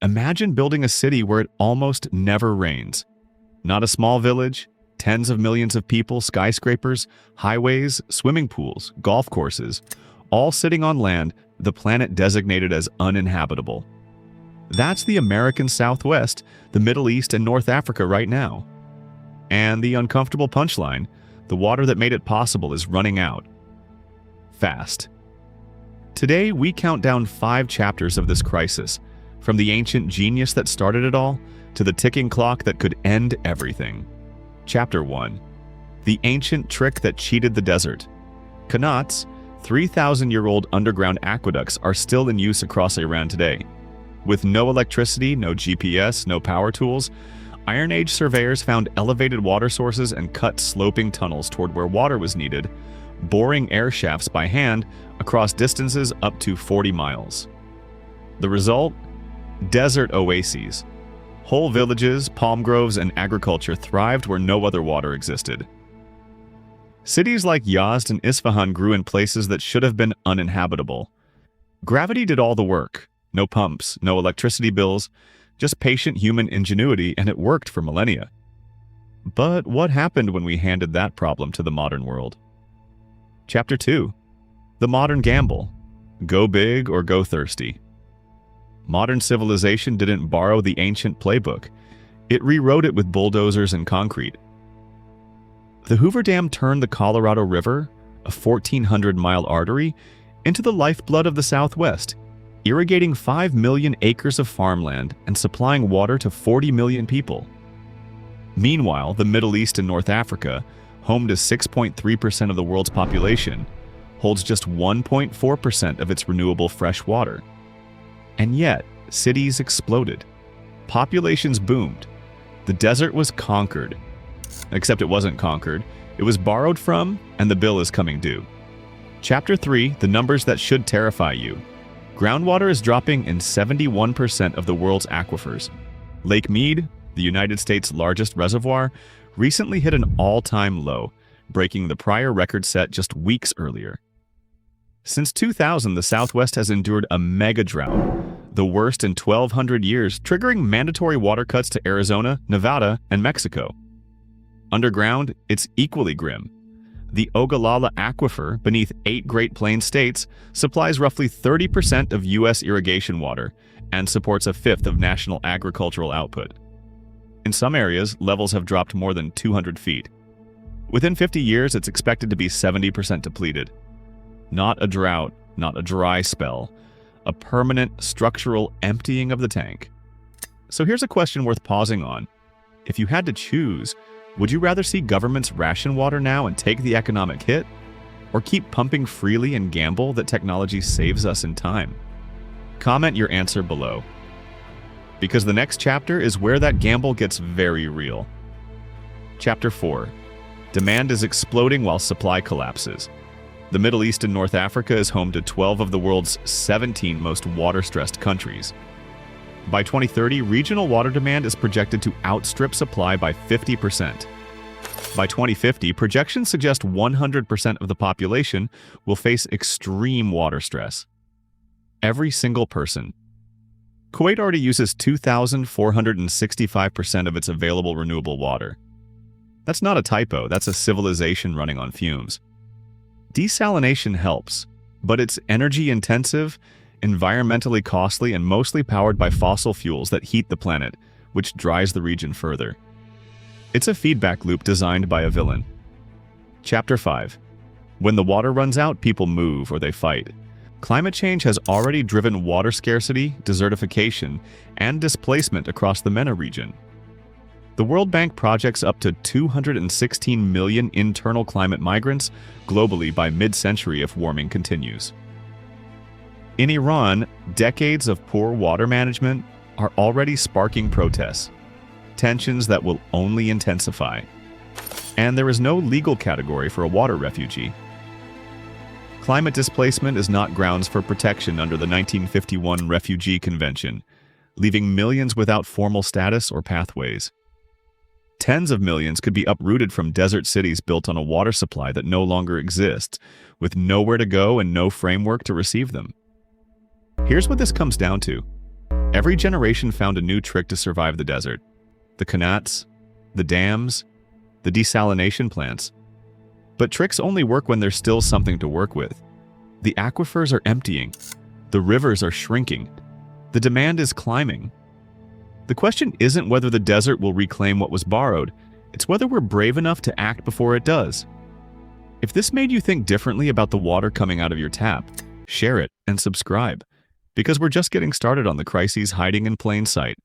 Imagine building a city where it almost never rains. Not a small village, tens of millions of people, skyscrapers, highways, swimming pools, golf courses, all sitting on land the planet designated as uninhabitable. That's the American Southwest, the Middle East, and North Africa right now. And the uncomfortable punchline, the water that made it possible is running out. Fast. Today, we count down 5 chapters of this crisis, from the ancient genius that started it all to the ticking clock that could end everything. Chapter 1. The ancient trick that cheated the desert. Qanats, 3,000-year-old underground aqueducts, are still in use across Iran today. With no electricity, no GPS, no power tools, Iron Age surveyors found elevated water sources and cut sloping tunnels toward where water was needed, boring air shafts by hand across distances up to 40 miles. The result? Desert oases. Whole villages, palm groves, and agriculture thrived where no other water existed. Cities like Yazd and Isfahan grew in places that should have been uninhabitable. Gravity did all the work. No pumps, no electricity bills, just patient human ingenuity, and it worked for millennia. But what happened when we handed that problem to the modern world? Chapter 2. The modern gamble. Go big or go thirsty. Modern civilization didn't borrow the ancient playbook. It rewrote it with bulldozers and concrete. The Hoover Dam turned the Colorado River, a 1,400-mile artery, into the lifeblood of the Southwest, irrigating 5 million acres of farmland and supplying water to 40 million people. Meanwhile, the Middle East and North Africa, home to 6.3% of the world's population, holds just 1.4% of its renewable fresh water. And yet, cities exploded. Populations boomed. The desert was conquered. Except it wasn't conquered. It was borrowed from, and the bill is coming due. Chapter 3, the numbers that should terrify you. Groundwater is dropping in 71% of the world's aquifers. Lake Mead, the United States' largest reservoir, recently hit an all-time low, breaking the prior record set just weeks earlier. Since 2000, the Southwest has endured a mega drought, the worst in 1,200 years, triggering mandatory water cuts to Arizona, Nevada, and Mexico. Underground, it's equally grim. The Ogallala Aquifer, beneath 8 Great Plains states, supplies roughly 30% of U.S. irrigation water and supports a fifth of national agricultural output. In some areas, levels have dropped more than 200 feet. Within 50 years, it's expected to be 70% depleted. Not a drought, not a dry spell, a permanent structural emptying of the tank. So here's a question worth pausing on. If you had to choose, would you rather see governments ration water now and take the economic hit, or keep pumping freely and gamble that technology saves us in time? Comment your answer below, because the next chapter is where that gamble gets very real. Chapter 4. Demand is exploding while supply collapses. The Middle East and North Africa is home to 12 of the world's 17 most water-stressed countries. By 2030, regional water demand is projected to outstrip supply by 50%. By 2050, projections suggest 100% of the population will face extreme water stress. Every single person. Kuwait already uses 2,465% of its available renewable water. That's not a typo, that's a civilization running on fumes. Desalination helps, but it's energy-intensive, environmentally costly, and mostly powered by fossil fuels that heat the planet, which dries the region further. It's a feedback loop designed by a villain. Chapter 5. When the water runs out, people move or they fight. Climate change has already driven water scarcity, desertification, and displacement across the MENA region. The World Bank projects up to 216 million internal climate migrants globally by mid-century if warming continues. In Iran, decades of poor water management are already sparking protests, tensions that will only intensify. And there is no legal category for a water refugee. Climate displacement is not grounds for protection under the 1951 Refugee Convention, leaving millions without formal status or pathways. Tens of millions could be uprooted from desert cities built on a water supply that no longer exists, with nowhere to go and no framework to receive them. Here's what this comes down to. Every generation found a new trick to survive the desert. The canats, the dams, the desalination plants. But tricks only work when there's still something to work with. The aquifers are emptying. The rivers are shrinking. The demand is climbing. The question isn't whether the desert will reclaim what was borrowed. It's whether we're brave enough to act before it does. If this made you think differently about the water coming out of your tap, share it and subscribe, because we're just getting started on the crises hiding in plain sight.